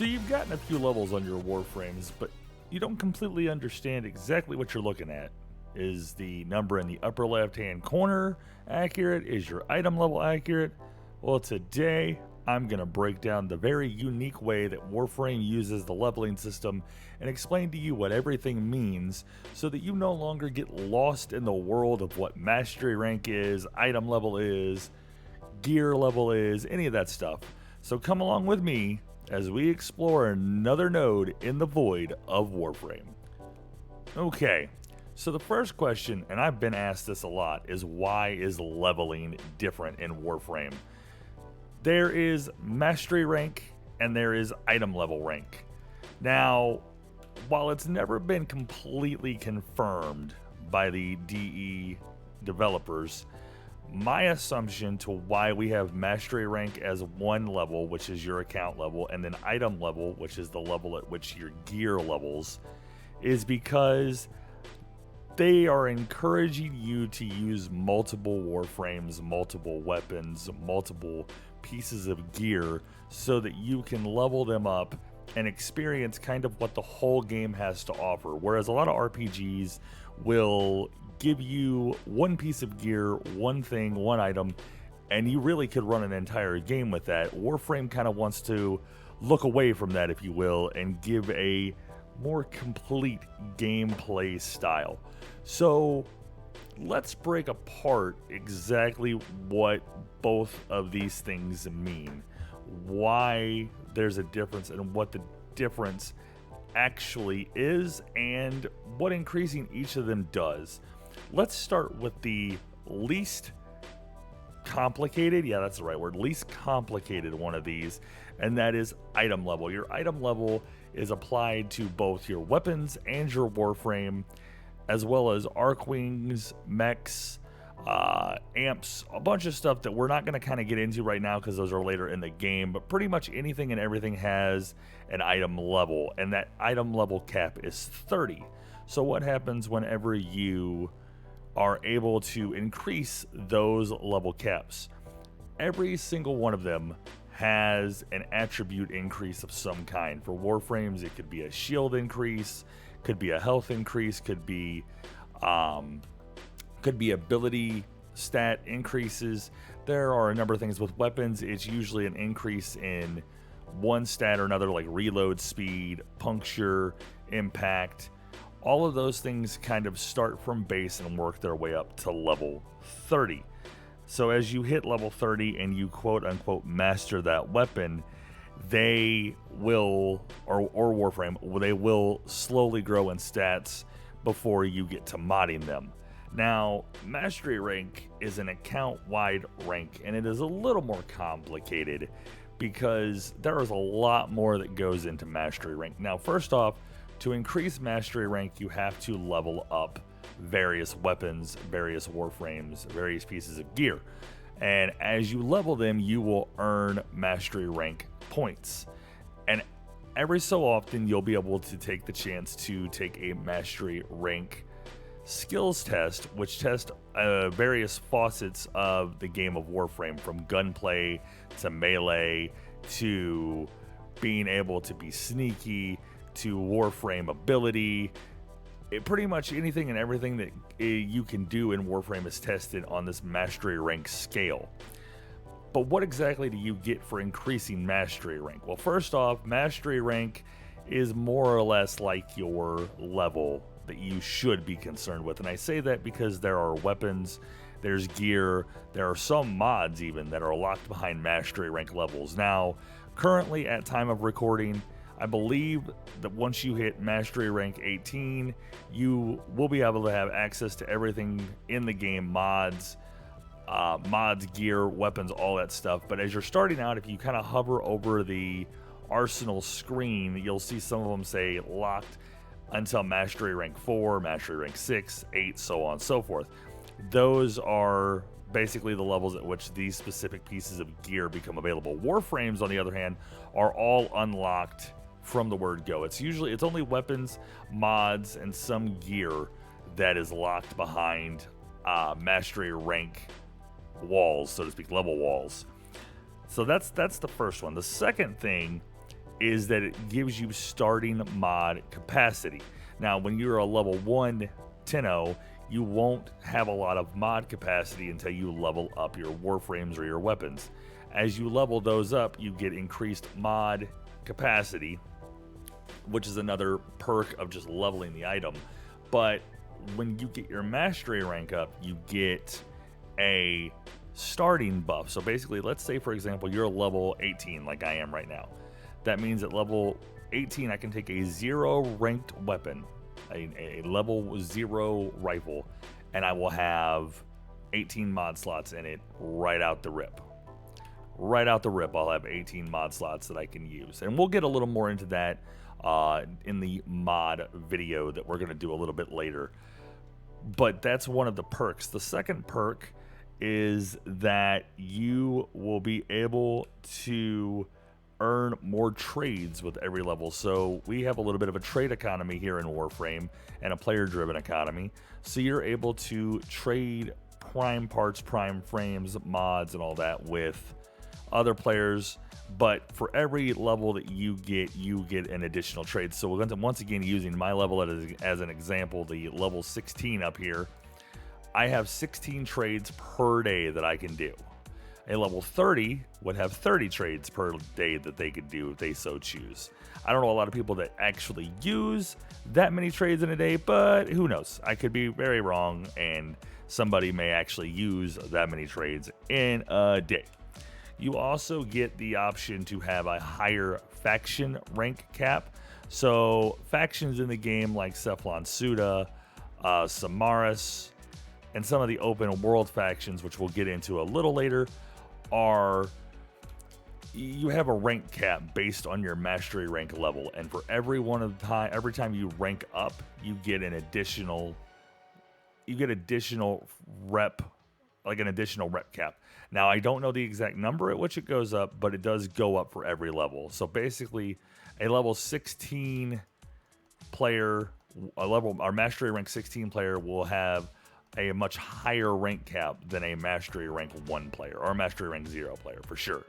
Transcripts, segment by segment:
So you've gotten a few levels on your Warframes, but you don't completely understand exactly what you're looking at. Is the number in the upper left-hand corner accurate? Is your item level accurate? Well, today I'm going to break down the very unique way that Warframe uses the leveling system and explain to you what everything means so that you no longer get lost in the world of what mastery rank is, item level is, gear level is, any of that stuff. So come along with me as we explore another node in the void of Warframe. Okay, so the first question, and I've been asked this a lot, is why is leveling different in Warframe? There is mastery rank and there is item level rank. Now, while it's never been completely confirmed by the DE developers, my assumption to why we have mastery rank as one level, which is your account level, and then item level, which is the level at which your gear levels, is because they are encouraging you to use multiple warframes, multiple weapons, multiple pieces of gear so that you can level them up and experience kind of what the whole game has to offer. Whereas a lot of RPGs will give you one piece of gear, one thing, one item, and you really could run an entire game with that. Warframe kind of wants to look away from that, if you will, and give a more complete gameplay style. So let's break apart exactly what both of these things mean, why there's a difference and what the difference actually is, and what increasing each of them does. Let's start with the least complicated, yeah, that's the right word, least complicated one of these, and that is item level. Your item level is applied to both your weapons and your warframe, as well as arcwings, mechs, amps, a bunch of stuff that we're not going to kind of get into right now because those are later in the game, but pretty much anything and everything has an item level, and that item level cap is 30. So what happens whenever you are able to increase those level caps? Every single one of them has an attribute increase of some kind. For warframes, it could be a shield increase, could be a health increase, could be ability stat increases. There are a number of things with weapons. It's usually an increase in one stat or another, like reload speed, puncture, impact. All of those things kind of start from base and work their way up to level 30. So as you hit level 30 and you quote unquote master that weapon, they will, or warframe, they will slowly grow in stats before you get to modding them. Now, mastery rank is an account-wide rank, and it is a little more complicated because there is a lot more that goes into mastery rank. Now, first off, to increase mastery rank, you have to level up various weapons, various warframes, various pieces of gear. And as you level them, you will earn mastery rank points. And every so often, you'll be able to take the chance to take a mastery rank skills test, which test various facets of the game of Warframe, from gunplay to melee to being able to be sneaky to warframe ability. Pretty much anything and everything that you can do in Warframe is tested on this mastery rank scale. But what exactly do you get for increasing mastery rank? Well, first off, mastery rank is more or less like your level that you should be concerned with. And I say that because there are weapons, there's gear, there are some mods even that are locked behind mastery rank levels. Now, currently at time of recording, I believe that once you hit mastery rank 18, you will be able to have access to everything in the game, mods, gear, weapons, all that stuff. But as you're starting out, if you kind of hover over the arsenal screen, you'll see some of them say locked until mastery rank 4, mastery rank 6, 8, so on and so forth. Those are basically the levels at which these specific pieces of gear become available. Warframes, on the other hand, are all unlocked from the word go. It's only weapons, mods, and some gear that is locked behind mastery rank walls, so to speak, level walls. So that's the first one. The second thing is that it gives you starting mod capacity. Now, when you're a level 1 Tenno, you won't have a lot of mod capacity until you level up your Warframes or your weapons. As you level those up, you get increased mod capacity, which is another perk of just leveling the item. But when you get your mastery rank up, you get a starting buff. So basically, let's say, for example, you're level 18 like I am right now. That means at level 18, I can take a 0 ranked weapon, a level 0 rifle, and I will have 18 mod slots in it right out the rip. Right out the rip, I'll have 18 mod slots that I can use. And we'll get a little more into that in the mod video that we're going to do a little bit later. But that's one of the perks. The second perk is that you will be able to earn more trades with every level. So we have a little bit of a trade economy here in Warframe and a player-driven economy. So you're able to trade prime parts, prime frames, mods, and all that with other players. But for every level that you get an additional trade. So we're going to, once again, using my level as an example, the level 16 up here, I have 16 trades per day that I can do. A level 30 would have 30 trades per day that they could do if they so choose. I don't know a lot of people that actually use that many trades in a day, but who knows? I could be very wrong, and somebody may actually use that many trades in a day. You also get the option to have a higher faction rank cap. So factions in the game like Cephalon Suda, Samaris, and some of the open world factions, which we'll get into a little later, you have a rank cap based on your mastery rank level, and for every time you rank up, you get an additional rep, like an additional rep cap. Now, I don't know the exact number at which it goes up, but it does go up for every level. So basically, a level 16 player, our mastery rank 16 player will have a much higher rank cap than a mastery rank 1 player or a mastery rank 0 player for sure.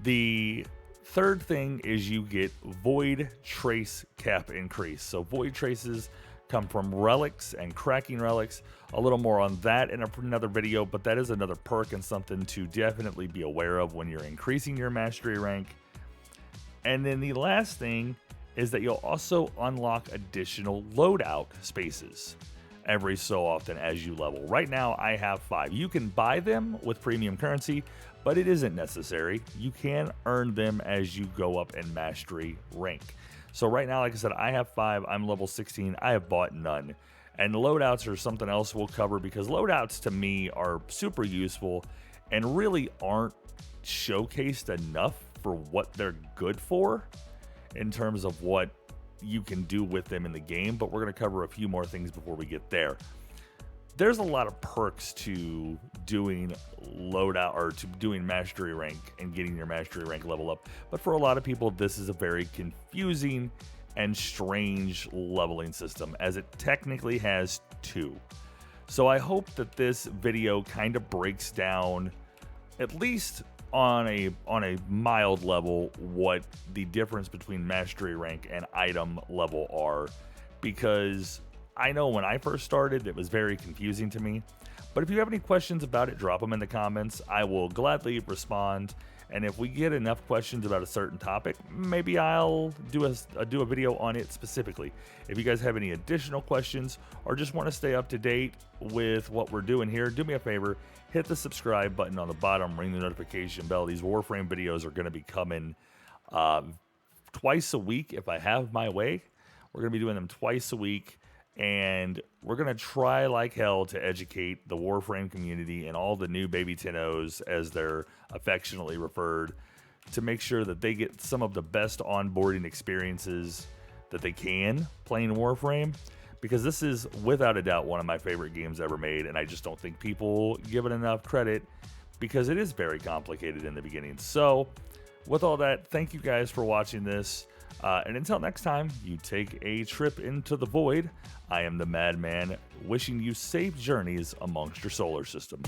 The third thing is you get void trace cap increase. So void traces come from relics and cracking relics. A little more on that in another video, but that is another perk and something to definitely be aware of when you're increasing your mastery rank. And then the last thing is that you'll also unlock additional loadout spaces every so often as you level. Right now, I have 5. You can buy them with premium currency, but it isn't necessary. You can earn them as you go up in mastery rank. So right now, like I said, I have 5. I'm level 16. I have bought none. And loadouts are something else we'll cover, because loadouts to me are super useful and really aren't showcased enough for what they're good for in terms of what you can do with them in the game, but we're going to cover a few more things before we get there. There's a lot of perks to doing loadout or to doing mastery rank and getting your mastery rank level up, but for a lot of people, this is a very confusing and strange leveling system, as it technically has 2. So I hope that this video kind of breaks down, at least on a mild level, what the difference between mastery rank and item level are, because I know when I first started it was very confusing to me. But if you have any questions about it, drop them in the comments. I will gladly respond, and if we get enough questions about a certain topic, maybe I'll do a video on it specifically. If you guys have any additional questions or just want to stay up to date with what we're doing here, do me a favor, hit the subscribe button on the bottom, ring the notification bell. These Warframe videos are going to be coming twice a week if I have my way. We're going to be doing them twice a week, and we're going to try like hell to educate the Warframe community and all the new baby Tennos, as they're affectionately referred, to make sure that they get some of the best onboarding experiences that they can playing Warframe, because this is without a doubt one of my favorite games ever made, and I just don't think people give it enough credit because it is very complicated in the beginning. So with all that, thank you guys for watching this. And until next time, you take a trip into the void, I am the Madman, wishing you safe journeys amongst your solar system.